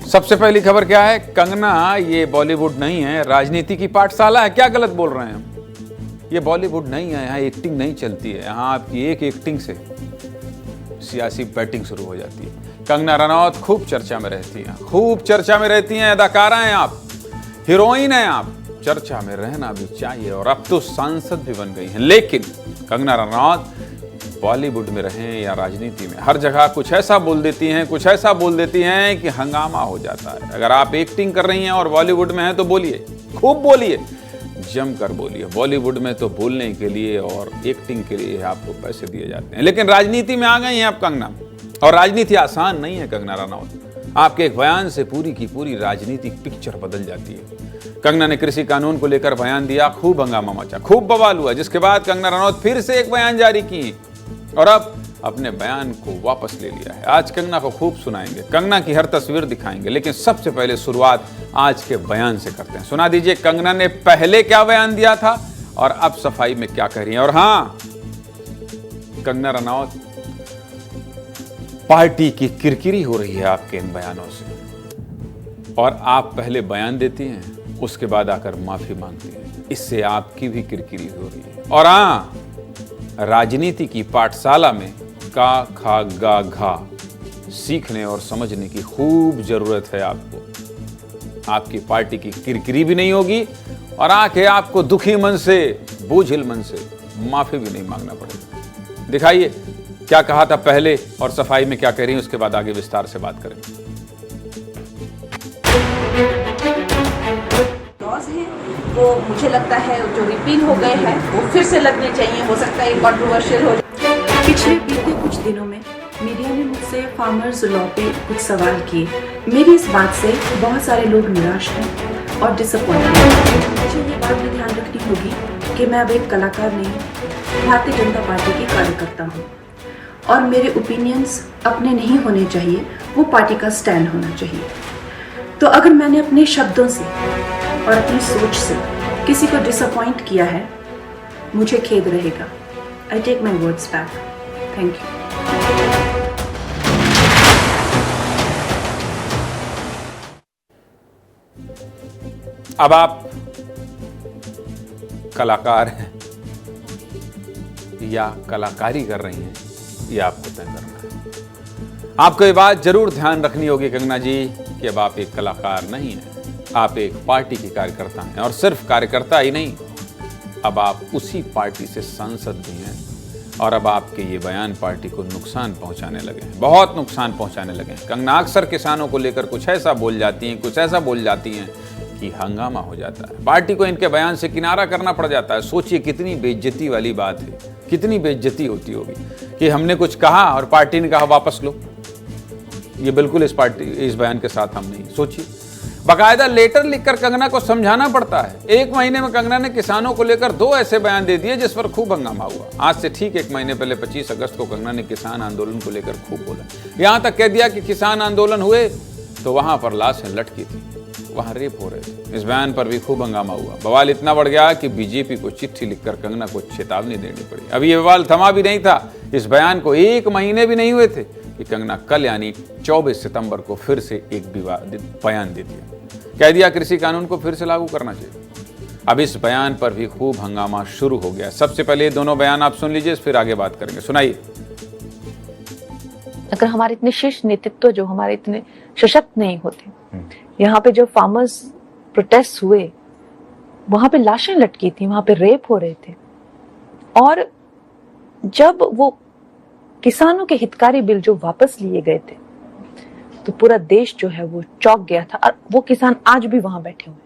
सबसे पहली खबर क्या है? कंगना ये बॉलीवुड नहीं है, राजनीति की पाठशाला है। क्या गलत बोल रहे हैं हम? ये बॉलीवुड नहीं है, यहाँ एक्टिंग नहीं चलती है। यहाँ आपकी एक एक्टिंग से सियासी बैटिंग शुरू हो जाती है। कंगना रनौत खूब चर्चा में रहती हैं, खूब चर्चा में रहती हैं। अदाकारा हैं आप, हीरोइन हैं आप, चर्चा में रहना भी चाहिए और अब तो सांसद भी बन गई हैं। लेकिन कंगना रनौत बॉलीवुड में रहें या राजनीति में, हर जगह कुछ ऐसा बोल देती हैं, कुछ ऐसा बोल देती हैं कि हंगामा हो जाता है। अगर आप एक्टिंग कर रही हैं और बॉलीवुड में हैं तो बोलिए, खूब बोलिए, जमकर बोलिए। बॉलीवुड में तो बोलने के लिए और एक्टिंग के लिए आपको पैसे दिए जाते हैं, लेकिन राजनीति में आ गई हैं आप कंगना। और राजनीति आसान नहीं है कंगना रनौत। आपके एक बयान से पूरी की पूरी राजनीतिक पिक्चर बदल जाती है। कंगना ने कृषि कानून को लेकर बयान दिया, खूब हंगामा मचा, खूब बवाल हुआ, जिसके बाद कंगना रनौत फिर से एक बयान जारी की और अब अपने बयान को वापस ले लिया है। आज कंगना को खूब सुनाएंगे, कंगना की हर तस्वीर दिखाएंगे, लेकिन सबसे पहले शुरुआत आज के बयान से करते हैं। सुना दीजिए कंगना ने पहले क्या बयान दिया था और अब सफाई में क्या कह रही हैं। और हाँ, कंगना रनौत, पार्टी की किरकिरी हो रही है आपके इन बयानों से, और आप पहले बयान देती हैं, उसके बाद आकर माफी मांगती हैं। इससे आपकी भी किरकिरी हो रही है। और हाँ, राजनीति की पाठशाला में का खा गा घा सीखने और समझने की खूब जरूरत है आपको। आपकी पार्टी की किरकिरी भी नहीं होगी और आके आपको दुखी मन से, बोझिल मन से माफी भी नहीं मांगना पड़ेगा। दिखाइए क्या कहा था पहले और सफाई में क्या कह रही हैं, उसके बाद आगे विस्तार से बात करेंगे। वो मुझे लगता है जो रिपील हो गए हैं वो फिर से लगने चाहिए। हो सकता है कंट्रोवर्शियल हो जाए। पिछले बीते कुछ दिनों में मीडिया ने मुझसे फार्मर्स लॉ पे कुछ सवाल किए। मेरी इस बात से बहुत सारे लोग निराश हैं और डिसअपॉइंटेड हैं। मुझे ये बात भी ध्यान रखनी होगी कि मैं अब एक कलाकार नहीं, भारतीय जनता पार्टी की कार्यकर्ता हूँ और मेरे ओपिनियंस अपने नहीं होने चाहिए, वो पार्टी का स्टैंड होना चाहिए। तो अगर मैंने अपने शब्दों से और अपनी सोच से किसी को डिसअपॉइंट किया है, मुझे खेद रहेगा। I take my words back. Thank you. अब आप कलाकार हैं या कलाकारी कर रही हैं, ये आपको तय करना है। आपको ये बात जरूर ध्यान रखनी होगी कंगना जी कि अब आप एक कलाकार नहीं हैं, आप एक पार्टी की कार्यकर्ता हैं। और सिर्फ कार्यकर्ता ही नहीं, अब आप उसी पार्टी से सांसद भी हैं। और अब आपके ये बयान पार्टी को नुकसान पहुंचाने लगे हैं, बहुत नुकसान पहुंचाने लगे हैं। कंगना अक्सर किसानों को लेकर कुछ ऐसा बोल जाती हैं, कुछ ऐसा बोल जाती हैं कि हंगामा हो जाता है। पार्टी को इनके बयान से किनारा करना पड़ जाता है। सोचिए कितनी बेइज्जती वाली बात है, कितनी बेइज्जती होती होगी कि हमने कुछ कहा और पार्टी ने कहा वापस लो। ये बिल्कुल इस बयान के साथ हम नहीं। सोचिए, बाकायदा लेटर लिखकर कंगना को समझाना पड़ता है। एक महीने में कंगना ने किसानों को लेकर 2 ऐसे बयान दे दिए जिस पर खूब हंगामा हुआ। आज से ठीक 1 महीने पहले 25 अगस्त को कंगना ने किसान आंदोलन को लेकर खूब बोला। यहां तक कह दिया कि किसान आंदोलन हुए तो वहां पर लाशें लटकी थी, वहां रेप हो रहे थे। इस बयान पर भी खूब हंगामा हुआ। बवाल इतना बढ़ गया कि बीजेपी को चिट्ठी लिखकर कंगना को चेतावनी देनी पड़ी। अभी ये बवाल थमा भी नहीं था। इस बयान को 1 महीने भी नहीं हुए थे कि कंगना कल यानी 24 सितंबर को फिर से एक विवादित बयान दे दिया। कह दिया कृषि कानून को फिर से लागू करना चाहिए। अब इस बयान पर भी खूब हंगामा शुरू हो गया। सबसे पहले ये दोनों बयान आप सुन लीजिए, फिर आगे बात करेंगे। सुनाइए। अगर हमारे इतने शीर्ष नेतृत्व जो हमारे इतने सशक्त नहीं होते, यहाँ पे जो फार्मर्स प्रोटेस्ट हुए, वहां पे लाशें लटकी थी, वहां पे रेप हो रहे थे, और जब वो किसानों के हितकारी बिल जो वापस लिए गए थे तो पूरा देश जो है वो चौंक गया था। और वो किसान आज भी वहां बैठे हुए,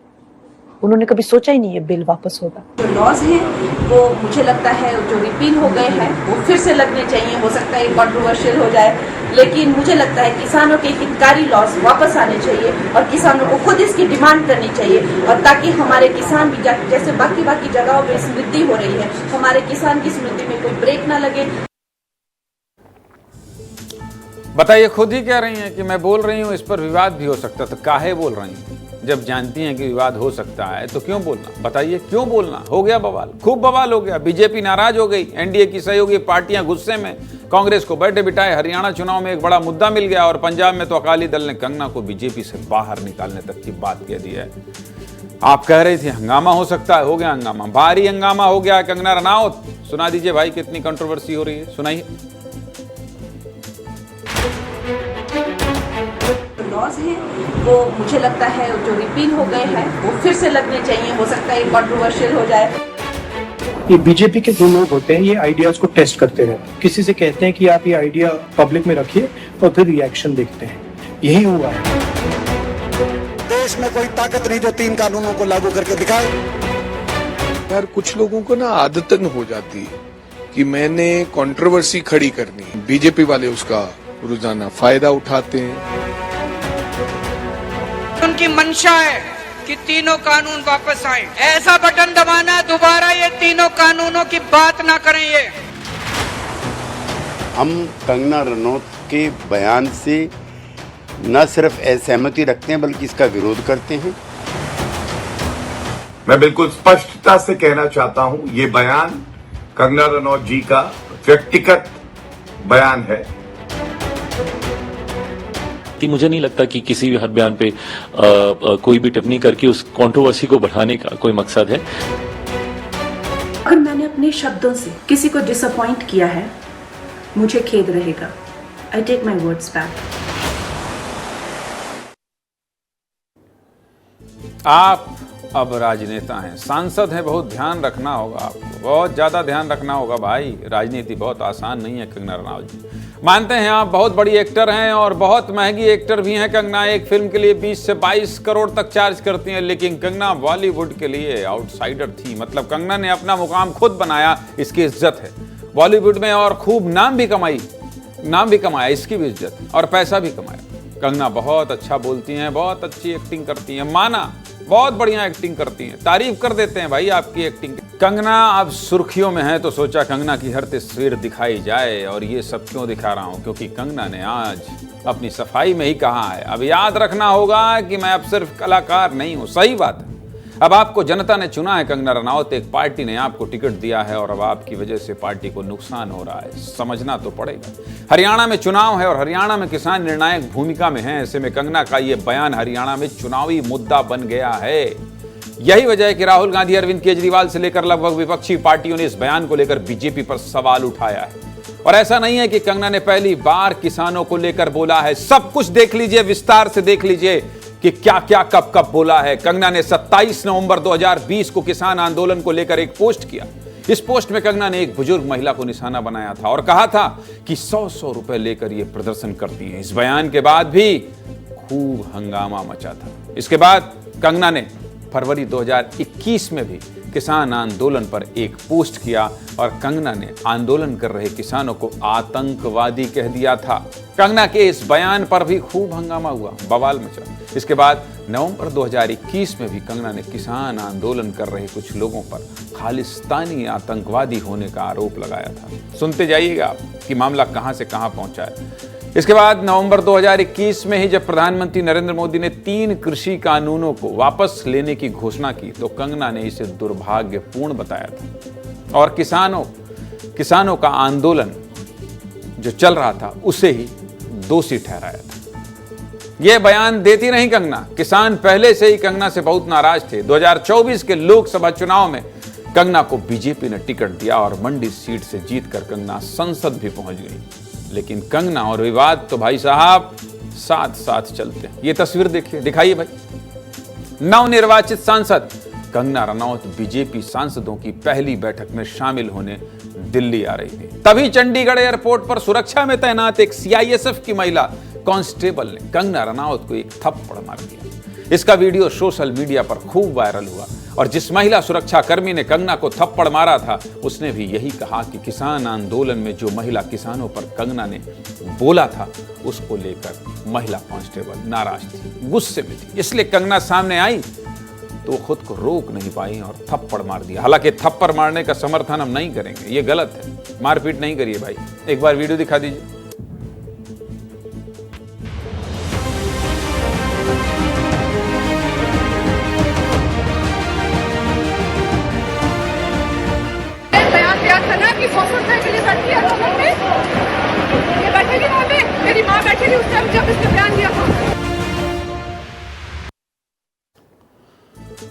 उन्होंने कभी सोचा ही नहीं ये बिल वापस होगा। जो लॉज हैं वो मुझे लगता है जो रिपील हो गए हैं वो फिर से लगने चाहिए। हो सकता है कंट्रोवर्शियल हो जाए, लेकिन मुझे लगता है किसानों के हितकारी लॉज वापस आने चाहिए और किसानों को खुद इसकी डिमांड करनी चाहिए, और ताकि हमारे किसान भी जैसे बाकी जगहों पे समृद्धि हो रही है, हमारे किसान की समृद्धि में कोई ब्रेक ना लगे। बताइए, खुद ही कह रही हैं कि मैं बोल रही हूं इस पर विवाद भी हो सकता, तो काहे बोल रही हैं? जब जानती हैं कि विवाद हो सकता है तो क्यों बोलना? बताइए क्यों बोलना? हो गया बवाल, खूब बवाल हो गया। बीजेपी नाराज हो गई, एनडीए की सहयोगी पार्टियां गुस्से में, कांग्रेस को बैठे बिठाए हरियाणा चुनाव में एक बड़ा मुद्दा मिल गया और पंजाब में तो अकाली दल ने कंगना को बीजेपी से बाहर निकालने तक की बात कह दी है। आप कह रहे थे हंगामा हो सकता है, हो गया हंगामा, भारी हंगामा हो गया। कंगना रनावत, सुना दीजिए भाई कितनी कंट्रोवर्सी हो रही है, सुनाइए। लॉज हैं वो मुझे लगता है जो रिपील हो गए हैं वो फिर से लगने चाहिए। हो सकता है कंट्रोवर्शियल हो जाए। ये बीजेपी के 2 लोग होते हैं, ये आइडियाज को टेस्ट करते रहते हैं। किसी से कहते हैं कि आप ये आइडिया पब्लिक में रखिए और फिर रिएक्शन देखते हैं। यही हुआ है। देश में कोई ताकत नहीं जो 3 कानूनों को लागू करके दिखाए। यार कुछ लोगों को ना आदतन हो जाती है कि मैंने कंट्रोवर्सी खड़ी करनी। बीजेपी वाले उसका रोजाना फायदा उठाते हैं। उनकी मंशा है कि तीनों कानून वापस आए। ऐसा बटन दबाना दोबारा ये तीनों कानूनों की बात ना करें। ये हम कंगना रनौत के बयान से न सिर्फ असहमति रखते हैं बल्कि इसका विरोध करते हैं। मैं बिल्कुल स्पष्टता से कहना चाहता हूं, ये बयान कंगना रनौत जी का व्यक्तिगत बयान है कि मुझे नहीं लगता कि किसी भी हर बयान पे कोई भी टिप्पणी करके उस कंट्रोवर्सी को बढ़ाने का कोई मकसद है। अगर मैंने अपने शब्दों से किसी को डिसअपॉइंट किया है, मुझे खेद रहेगा। I take my words back. आप अब राजनेता हैं, सांसद हैं, बहुत ध्यान रखना होगा आपको, बहुत ज्यादा ध्यान रखना होगा भाई। राजनीति बहुत आसान नहीं है कंगना रनावत जी। मानते हैं आप बहुत बड़ी एक्टर हैं और बहुत महंगी एक्टर भी हैं। कंगना एक फिल्म के लिए 20 से 22 करोड़ तक चार्ज करती हैं, लेकिन कंगना बॉलीवुड के लिए आउटसाइडर थी। मतलब कंगना ने अपना मुकाम खुद बनाया, इसकी इज्जत है बॉलीवुड में और खूब नाम भी कमाया, इसकी भी इज्जत और पैसा भी कमाया। कंगना बहुत अच्छा बोलती हैं, बहुत अच्छी एक्टिंग करती हैं, माना बहुत बढ़िया एक्टिंग करती हैं, तारीफ कर देते हैं भाई आपकी एक्टिंग। कंगना अब सुर्खियों में है तो सोचा कंगना की हर तस्वीर दिखाई जाए। और ये सब क्यों दिखा रहा हूं, क्योंकि कंगना ने आज अपनी सफाई में ही कहा है, अब याद रखना होगा कि मैं अब सिर्फ कलाकार नहीं हूं। सही बात है, अब आपको जनता ने चुना है कंगना रनावत, एक पार्टी ने आपको टिकट दिया है और अब आपकी वजह से पार्टी को नुकसान हो रहा है, समझना तो पड़ेगा। हरियाणा में चुनाव है और हरियाणा में किसान निर्णायक भूमिका में है। ऐसे में कंगना का ये बयान हरियाणा में चुनावी मुद्दा बन गया है। यही वजह है कि राहुल गांधी, अरविंद केजरीवाल से लेकर लगभग विपक्षी पार्टियों ने इस बयान को लेकर बीजेपी पर सवाल उठाया है। और ऐसा नहीं है कि कंगना ने पहली बार किसानों को लेकर बोला है, सब कुछ देख लीजिए, विस्तार से देख लीजिए कि क्या क्या कब कब बोला है। कंगना ने 27 नवंबर 2020 को किसान आंदोलन को लेकर एक पोस्ट किया। इस पोस्ट में कंगना ने एक बुजुर्ग महिला को निशाना बनाया था और कहा था कि 100 रुपए लेकर ये प्रदर्शन करती हैं। इस बयान के बाद भी खूब हंगामा मचा था। इसके बाद कंगना ने फरवरी 2021 में भी किसान आंदोलन पर एक पोस्ट किया और कंगना ने आंदोलन कर रहे किसानों को आतंकवादी कह दिया था। कंगना के इस बयान पर भी खूब हंगामा हुआ, बवाल मचा। इसके बाद नवंबर 2021 में भी कंगना ने किसान आंदोलन कर रहे कुछ लोगों पर खालिस्तानी आतंकवादी होने का आरोप लगाया था। सुनते जाइएगा आप कि मामला कहां से कहां पहुंचा है। इसके बाद नवंबर 2021 में ही जब प्रधानमंत्री नरेंद्र मोदी ने 3 कृषि कानूनों को वापस लेने की घोषणा की तो कंगना ने इसे दुर्भाग्यपूर्ण बताया था और किसानों का आंदोलन जो चल रहा था उसे ही दोषी ठहराया था। यह बयान देती नहीं कंगना, किसान पहले से ही कंगना से बहुत नाराज थे। 2024 के लोकसभा चुनाव में कंगना को बीजेपी ने टिकट दिया और मंडी सीट से जीतकर कंगना संसद भी पहुंच गई। लेकिन कंगना और विवाद तो भाई साहब साथ साथ चलते हैं। ये तस्वीर देखिए, दिखाइए भाई। नवनिर्वाचित सांसद कंगना रनावत बीजेपी सांसदों की पहली बैठक में शामिल होने दिल्ली आ रही थी। तभी चंडीगढ़ एयरपोर्ट पर सुरक्षा में तैनात एक सीआईएसएफ की महिला कांस्टेबल ने कंगना रनावत को एक थप्पड़ मार दिया। इसका वीडियो सोशल मीडिया पर खूब वायरल हुआ और जिस महिला सुरक्षा कर्मी ने कंगना को थप्पड़ मारा था उसने भी यही कहा कि किसान आंदोलन में जो महिला किसानों पर कंगना ने बोला था उसको लेकर महिला कांस्टेबल नाराज थी, गुस्से में थी। इसलिए कंगना सामने आई तो खुद को रोक नहीं पाई और थप्पड़ मार दिया। हालांकि थप्पड़ मारने का समर्थन हम नहीं करेंगे, ये गलत है, मारपीट नहीं करिए भाई। एक बार वीडियो दिखा दीजिए। बयान दिया था ना कि 100 रुपए के लिए बैठी है। जब इसने बयान दिया था।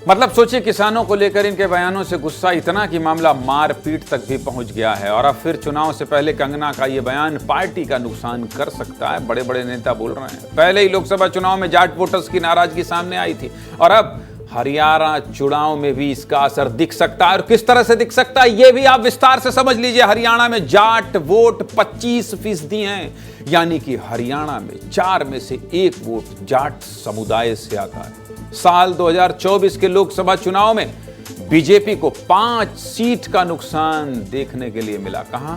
मतलब सोचिए, किसानों को लेकर इनके बयानों से गुस्सा इतना कि मामला मारपीट तक भी पहुंच गया है। और अब फिर चुनाव से पहले कंगना का ये बयान पार्टी का नुकसान कर सकता है। बड़े बड़े नेता बोल रहे हैं। पहले ही लोकसभा चुनाव में जाट वोटर्स की नाराजगी सामने आई थी और अब हरियाणा चुनाव में भी इसका असर दिख सकता है। और किस तरह से दिख सकता है ये भी आप विस्तार से समझ लीजिए। हरियाणा में जाट वोट 25% हैं, यानी कि हरियाणा में 4 में से 1 वोट जाट समुदाय से आता है। साल 2024 के लोकसभा चुनाव में बीजेपी को 5 सीट का नुकसान देखने के लिए मिला। कहां?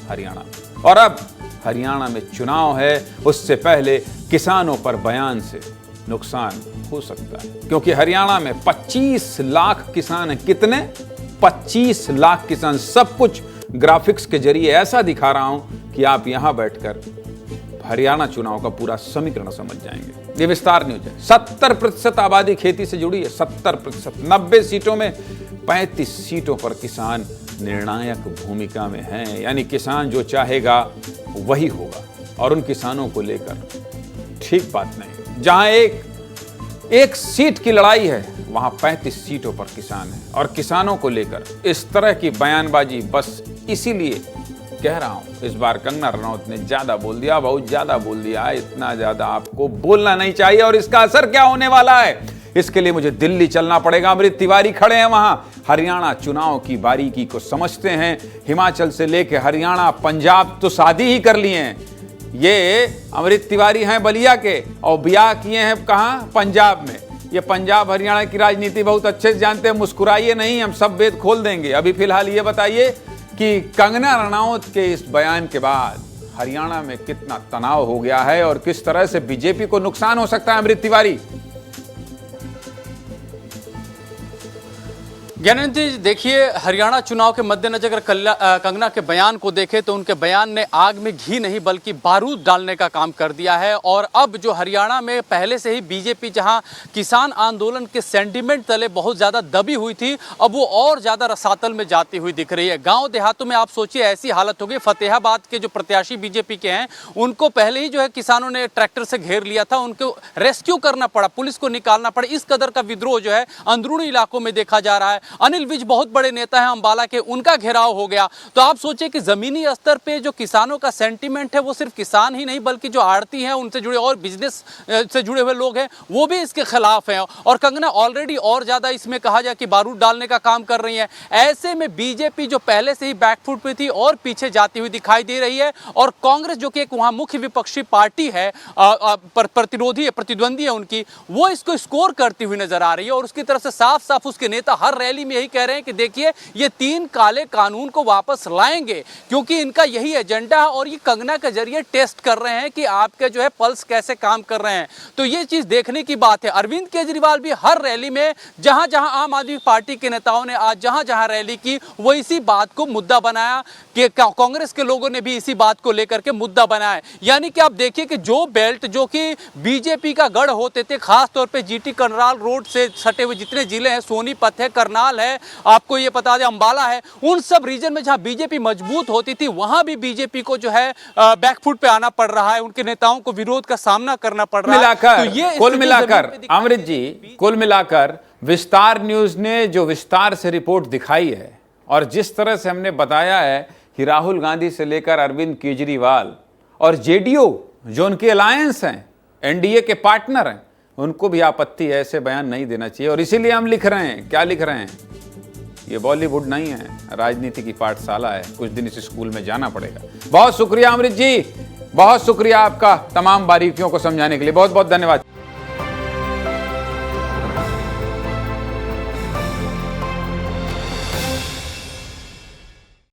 हरियाणा में। और अब हरियाणा में चुनाव है, उससे पहले किसानों पर बयान से नुकसान हो सकता है, क्योंकि हरियाणा में 25 लाख किसान हैं। कितने? 25 लाख किसान। सब कुछ ग्राफिक्स के जरिए ऐसा दिखा रहा हूं कि आप यहां बैठकर हरियाणा चुनाव का पूरा समीकरण समझ जाएंगे। ये विस्तार न्यूज है। 70% आबादी खेती से जुड़ी है। 70%। 90 सीटों में 35 सीटों पर किसान निर्णायक भूमिका में हैं, यानी किसान जो चाहेगा वही होगा। और उन किसानों को लेकर ठीक बात नहीं। जहां एक सीट की लड़ाई है, वहां 35 सीटों पर किसान है। और किसानों को लेकर इस तरह की बयानबाजी बस इसीलिए कह रहा हूं, इस बार कंगना रनौत ने ज्यादा बोल दिया, बहुत ज्यादा बोल दिया। इतना ज्यादा आपको बोलना नहीं चाहिए। और इसका असर क्या होने वाला है, इसके लिए मुझे दिल्ली चलना पड़ेगा। अमृत तिवारी खड़े हैं वहां, हरियाणा चुनाव की बारीकी को समझते हैं। हिमाचल से लेकर हरियाणा, पंजाब तो शादी ही कर लिए हैं। ये अमृत तिवारी हैं बलिया के और ब्याह किए हैं कहां? पंजाब में। ये पंजाब हरियाणा की राजनीति बहुत अच्छे से जानते हैं। मुस्कुराइए नहीं, हम सब वेद खोल देंगे। अभी फिलहाल ये बताइए कि कंगना रनौत के इस बयान के बाद हरियाणा में कितना तनाव हो गया है और किस तरह से बीजेपी को नुकसान हो सकता है। अमृत तिवारी। ज्ञानेंद्र जी, देखिए, हरियाणा चुनाव के मद्देनजर अगर कंगना के बयान को देखें तो उनके बयान ने आग में घी नहीं बल्कि बारूद डालने का काम कर दिया है। और अब जो हरियाणा में पहले से ही बीजेपी जहां किसान आंदोलन के सेंटिमेंट तले बहुत ज़्यादा दबी हुई थी, अब वो और ज़्यादा रसातल में जाती हुई दिख रही है। गाँव देहातों में आप सोचिए ऐसी हालत हो गई। फतेहाबाद के जो प्रत्याशी बीजेपी के हैं, उनको पहले ही जो है किसानों ने ट्रैक्टर से घेर लिया था। उनको रेस्क्यू करना पड़ा, पुलिस को निकालना पड़ा। इस कदर का विद्रोह जो है अंदरूनी इलाकों में देखा जा रहा है। अनिल विज बहुत बड़े नेता हैं अंबाला के, उनका घेराव हो गया। तो आप सोचिए कि जमीनी स्तर पे जो किसानों का सेंटीमेंट है, वो सिर्फ किसान ही नहीं बल्कि जो आड़ती हैं, उनसे जुड़े और बिजनेस से जुड़े हुए लोग हैं, वो भी इसके खिलाफ हैं। और कंगना ऑलरेडी और ज्यादा इसमें कहा जाए कि बारूद डालने का काम कर रही है। ऐसे में बीजेपी जो पहले से ही बैकफुट पे थी और पीछे जाती हुई दिखाई दे रही है। और कांग्रेस जो कि एक वहां मुख्य विपक्षी पार्टी है, प्रतिरोधी है, प्रतिद्वंदी है उनकी, वो इसको स्कोर करती हुई नजर आ रही है। और उसकी तरफ से साफ साफ उसके नेता हर रैली में यही कह रहे हैं कि देखिए ये 3 काले कानून को वापस लाएंगे, क्योंकि इनका यही एजेंडा है। और ये कंगना के जरिए टेस्ट कर रहे हैं कि आपके जो है पल्स कैसे काम कर रहे हैं। तो ये चीज देखने की बात है। अरविंद केजरीवाल भी हर रैली में जहां जहां आम आदमी पार्टी के नेताओं ने आज जहां जहां रैली की, वो इसी बात को मुद्दा बनाया कि कांग्रेस के लोगों ने भी इसी बात को लेकर के मुद्दा बनाया। यानी कि आप देखिए कि जो बेल्ट जो कि बीजेपी का गढ़ होते थे, खासतौर पर जीटी करनाल रोड से सटे हुए जितने जिले हैं, सोनीपत है, करनाल है, आपको ये बता दें अंबाला है, उन सब रीजन में जहां बीजेपी मजबूत होती थी, वहां भी बीजेपी को जो है बैकफुट पे आना पड़ रहा है। उनके नेताओं को विरोध का सामना करना पड़ रहा है। तो ये कुल मिलाकर अमृत जी, कुल मिलाकर विस्तार न्यूज ने जो विस्तार से रिपोर्ट दिखाई है और जिस तरह से हमने बताया है कि राहुल गांधी से लेकर अरविंद केजरीवाल और जेडीयू जो उनके अलायंस हैं, एनडीए के पार्टनर हैं, उनको भी आपत्ति है, ऐसे बयान नहीं देना चाहिए। और इसीलिए हम लिख रहे हैं, क्या लिख रहे हैं, ये बॉलीवुड नहीं है, राजनीति की पाठशाला है। कुछ दिन इस स्कूल में जाना पड़ेगा। बहुत शुक्रिया अमृत जी, बहुत शुक्रिया आपका तमाम बारीकियों को समझाने के लिए। बहुत बहुत धन्यवाद।